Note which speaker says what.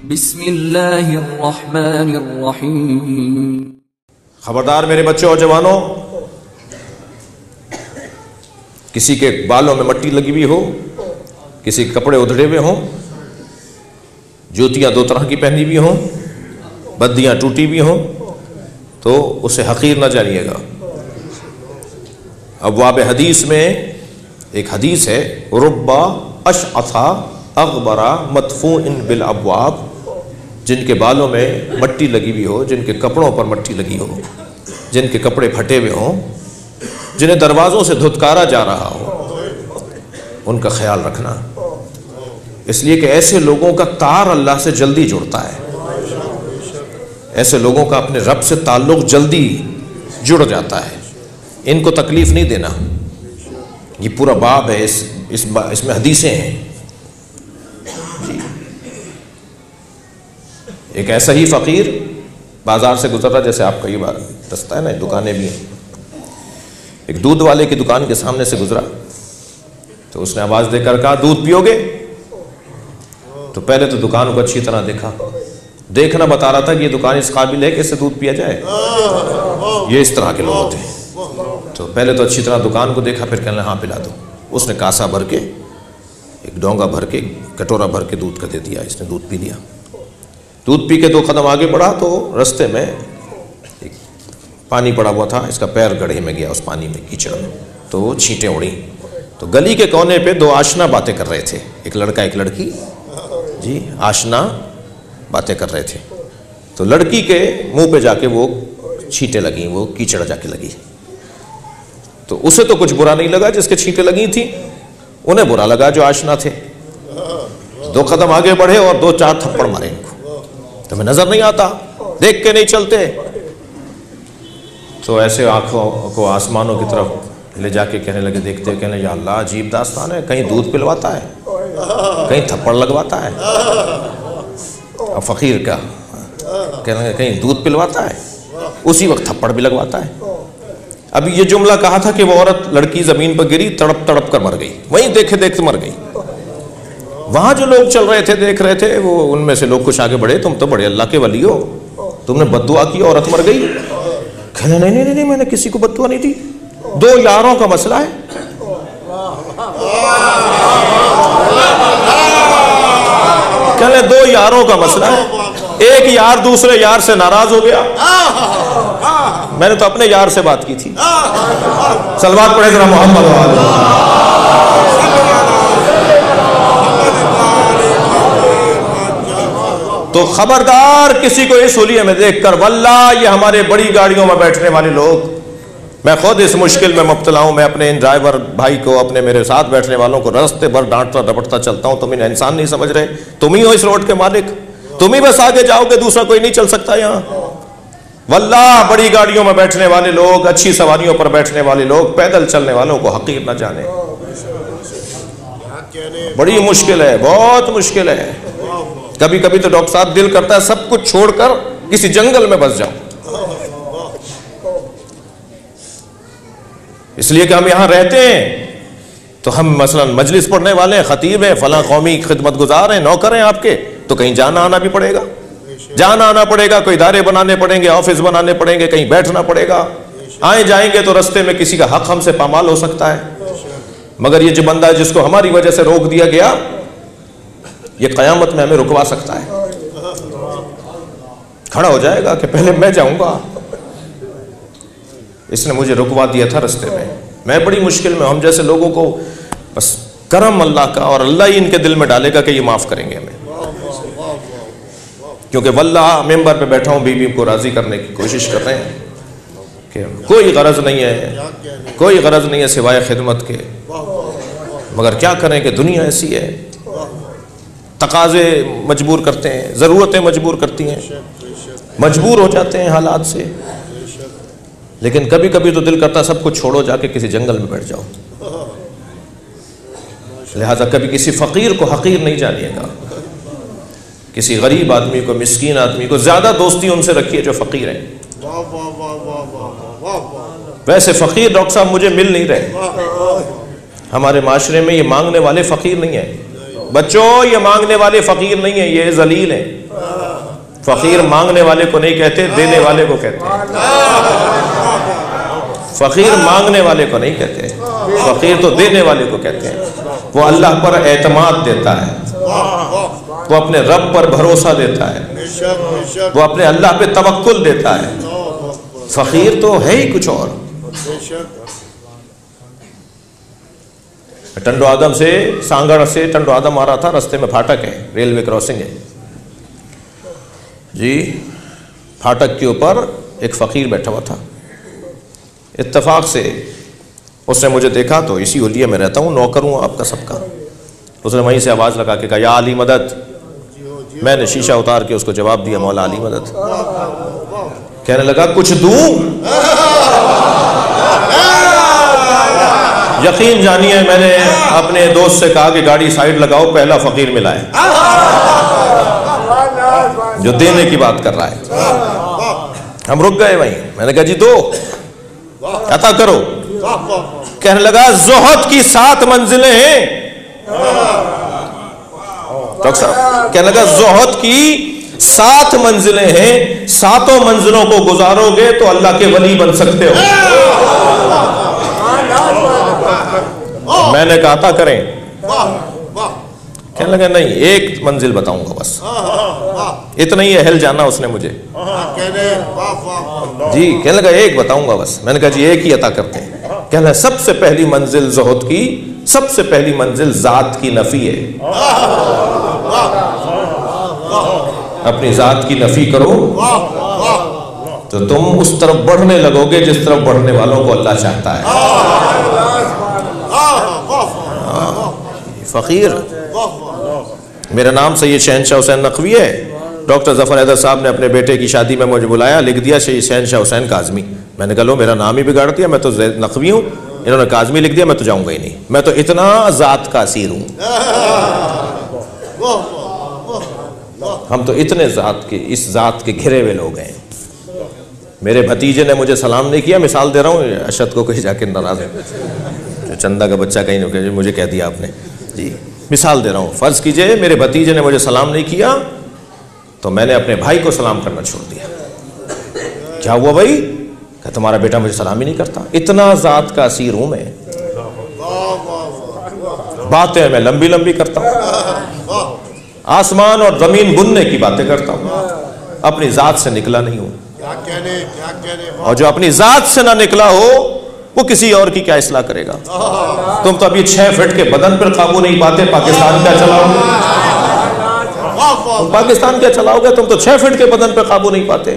Speaker 1: बिस्मिल्लाहिर्रहमानिर्रहीम।
Speaker 2: खबरदार मेरे बच्चों और जवानों, किसी के बालों में मट्टी लगी हुई हो, किसी के कपड़े उधड़े हुए हों, जूतियां दो तरह की पहनी हुई हों, बद्दियां टूटी हुई हों, तो उसे हकीर न जानिएगा। अब्वाब हदीस में एक हदीस है, रुब्बा अशअथा अगबरा मदफूइन बिल अब्वाब, जिनके बालों में मट्टी लगी हुई हो, जिनके कपड़ों पर मट्टी लगी हो, जिनके कपड़े फटे हुए हों, जिन्हें दरवाज़ों से धुतकारा जा रहा हो, उनका ख्याल रखना। इसलिए कि ऐसे लोगों का तार अल्लाह से जल्दी जुड़ता है, ऐसे लोगों का अपने रब से ताल्लुक़ जल्दी जुड़ जाता है। इनको तकलीफ़ नहीं देना। ये पूरा बाब है, इसमें हदीसें हैं। एक ऐसा ही फ़कीर बाज़ार से गुजर रहा, जैसे आप कई बार दस्ता है ना, दुकानें भी हैं। एक दूध वाले की दुकान के सामने से गुजरा तो उसने आवाज़ देकर कहा, दूध पियोगे? तो पहले तो दुकान को अच्छी तरह देखा, देखना बता रहा था कि ये दुकान इस काबिल है कि इससे दूध पिया जाए। ये इस तरह के लोग होते हैं। तो पहले तो अच्छी तरह दुकान को देखा, फिर कहने हाँ पिला दो। उसने कासा भर के, एक डोंगा भर के, कटोरा भर के दूध का दे दिया। इसने दूध पी लिया। दूध पी के 2 कदम आगे बढ़ा तो रास्ते में एक पानी पड़ा हुआ था। इसका पैर गड्ढे में गया, उस पानी में, कीचड़ में, तो वो छींटें उड़ी। तो गली के कोने पे 2 आशना बातें कर रहे थे, एक लड़का एक लड़की जी, आशना बातें कर रहे थे। तो लड़की के मुंह पे जाके वो छींटें लगी, वो कीचड़ जाके लगी। तो उसे तो कुछ बुरा नहीं लगा जिसके छींटें लगी थी, उन्हें बुरा लगा जो आशना थे। 2 कदम आगे बढ़े और 2-4 थप्पड़ मारे इनको। तुम्हें नजर नहीं आता, देख के नहीं चलते? तो ऐसे आंखों को आसमानों की तरफ ले जाके कहने लगे, देखते कहने, या अल्लाह अजीब दास्तान है, कहीं दूध पिलवाता है, कहीं थप्पड़ लगवाता है। अब फकीर का कहने लगे, कहीं दूध पिलवाता है, उसी वक्त थप्पड़ भी लगवाता है। अभी ये जुमला कहा था कि वो औरत, लड़की जमीन पर गिरी, तड़प तड़प कर मर गई, वहीं देखे देखते मर गई। वहां जो लोग चल रहे थे, देख रहे थे, वो उनमें से लोग कुछ आगे बढ़े, तुम तो बड़े अल्लाह के वली हो, तुमने बद्दुआ की, औरत मर गई। कहने नहीं नहीं नहीं, मैंने किसी को बद्दुआ नहीं दी, 2 यारों का मसला है। कहने 2 यारों का मसला है, एक यार दूसरे यार से नाराज हो गया। मैंने तो अपने यार से बात की थी। सलवात पढ़े जरा मोहम्मद। तो खबरदार किसी को इस हुलिये में देखकर, वल्लाह ये हमारे बड़ी गाड़ियों में बैठने वाले लोग, मैं खुद इस मुश्किल में मुब्तला हूं। मैं अपने इन ड्राइवर भाई को, अपने मेरे साथ बैठने वालों को रास्ते भर डांटता डपटता चलता हूं। तुम इन्हें इंसान नहीं समझ रहे, तुम ही हो इस रोड के मालिक, तुम ही बस आगे जाओगे, दूसरा कोई नहीं चल सकता यहां। वल्लाह बड़ी गाड़ियों में बैठने वाले लोग, अच्छी सवारियों पर बैठने वाले लोग, पैदल चलने वालों को हकीर न जाने। बड़ी मुश्किल है, बहुत मुश्किल है। कभी कभी तो डॉक्टर साहब दिल करता है सब कुछ छोड़कर किसी जंगल में बस जाओ, इसलिए कि हम यहां रहते हैं। तो हम मसलन मजलिस पढ़ने वाले हैं, खतीब हैं, फला कौमी खिदमत गुजार हैं, नौकर हैं आपके, तो कहीं जाना आना भी पड़ेगा, जाना आना पड़ेगा, कोई इदारे बनाने पड़ेंगे, ऑफिस बनाने पड़ेंगे, कहीं बैठना पड़ेगा। आए जाएंगे तो रास्ते में किसी का हक हमसे पामाल हो सकता है। मगर ये जो बंदा जिसको हमारी वजह से रोक दिया गया, ये कयामत में हमें रुकवा सकता है। खड़ा हो जाएगा कि पहले मैं जाऊंगा, इसने मुझे रुकवा दिया था रास्ते में, मैं बड़ी मुश्किल में। हम जैसे लोगों को बस करम अल्लाह का, और अल्लाह ही इनके दिल में डालेगा कि ये माफ करेंगे हमें। क्योंकि वल्लाह मेंबर पे बैठा हूं, बीवी को राजी करने की कोशिश कर रहे हैं कि कोई गरज नहीं है, कोई गरज नहीं है सिवाय खिदमत के। मगर क्या करें कि दुनिया ऐसी है, तकाजे मजबूर करते हैं, ज़रूरतें मजबूर करती हैं, मजबूर हो जाते हैं हालात से। लेकिन कभी कभी तो दिल करता सब कुछ छोड़ो, जाके किसी जंगल में बैठ जाओ। लिहाजा कभी किसी फ़कीर को हकीर नहीं जानिएगा, किसी गरीब आदमी को, मिस्कीन आदमी को ज़्यादा दोस्ती उनसे रखिए जो फ़कीर हैं। वैसे फ़कीर डॉक्टर साहब मुझे मिल नहीं रहे, हमारे माशरे में ये मांगने वाले फ़कीर नहीं हैं, बच्चों ये मांगने वाले फकीर नहीं है, ये जलील है। फकीर मांगने वाले को नहीं कहते, देने वाले को कहते हैं। फकीर मांगने वाले को नहीं कहते, फकीर तो देने वाले को कहते हैं। वो अल्लाह पर एतमाद देता है, वो अपने रब पर भरोसा देता है, वो अपने अल्लाह पे तवक्कुल देता है। फकीर तो है ही कुछ और। टंडो आदम से, सांगड़ से टंडो आदम आ रहा था, रास्ते में फाटक है, रेलवे क्रॉसिंग है जी। फाटक के ऊपर एक फ़कीर बैठा हुआ था। इत्तेफाक से उसने मुझे देखा, तो इसी हुलिये में रहता हूँ, नौकर हूँ आपका सबका। उसने वहीं से आवाज़ लगा के कहा, या अली मदद। मैंने शीशा उतार के उसको जवाब दिया, मौला अली मदद। कहने लगा, कुछ दूँ? यकीन जानिए, मैंने अपने दोस्त से कहा कि गाड़ी साइड लगाओ, पहला फ़कीर मिला है जो देने की बात कर रहा है। हम रुक गए वहीं। मैंने कहा, जी दो, अता करो। कहने लगा, ज़ुहद की 7 मंजिलें हैं। डॉक्टर साहब कहने लगा, ज़ुहद की 7 मंजिलें हैं, 7 मंजिलों को गुजारोगे तो अल्लाह के वली बन सकते हो। मैंने कहा, था करें। कहने लगा, नहीं, एक मंजिल बताऊंगा बस, इतना ही अहल जाना उसने मुझे जी। कहने लगा, एक बताऊंगा बस। मैंने कहा, जी एक ही अता करते हैं। कहने लगा, सबसे पहली मंजिल ज़ुहद की, सबसे पहली मंजिल ज़ात की नफी है। अपनी ज़ात की नफी करो तो तुम उस तरफ बढ़ने लगोगे जिस तरफ बढ़ने वालों को अल्लाह चाहता है। फ़कीर, मेरा नाम सैयद शहनशाह हुसैन नकवी है। डॉक्टर ज़फ़र हैदर साहब ने अपने बेटे की शादी में मुझे बुलाया, लिख दिया सैयद शहनशाह हुसैन काज़मी। मैंने कहा, लो मेरा नाम ही बिगाड़ दिया, मैं तो नकवी हूँ, इन्होंने काज़मी लिख दिया, मैं तो जाऊँगा ही नहीं। मैं तो इतना ज़ात का असीर हूँ। हम तो इतने ज़ात के, इस ज़ात के घिरे हुए लोग हैं। मेरे भतीजे ने मुझे सलाम नहीं किया, मिसाल दे रहा हूँ, अशद को कहीं जाके नाराज़ है, चंदा का बच्चा कहीं नहीं, मुझे कह दिया आपने जी। मिसाल दे रहा हूँ, फ़र्ज़ कीजिए मेरे भतीजे ने मुझे सलाम नहीं किया तो मैंने अपने भाई को सलाम करना छोड़ दिया। क्या हुआ भाई? क्या तुम्हारा बेटा मुझे सलाम ही नहीं करता? इतना ज़ात का असीर हूँ मैं। बातें मैं लंबी लंबी करता हूँ, आसमान और ज़मीन बुनने की बातें करता हूँ, अपनी ज़ात से निकला नहीं हूँ। और जो अपनी ज़ात से ना निकला हो वो किसी और की क्या इस्लाह करेगा? तुम तो अभी 6 फीट के बदन पर काबू नहीं पाते, पाकिस्तान क्या चलाओगे? तुम पाकिस्तान क्या चलाओगे? तुम तो 6 फीट के बदन पर काबू नहीं पाते।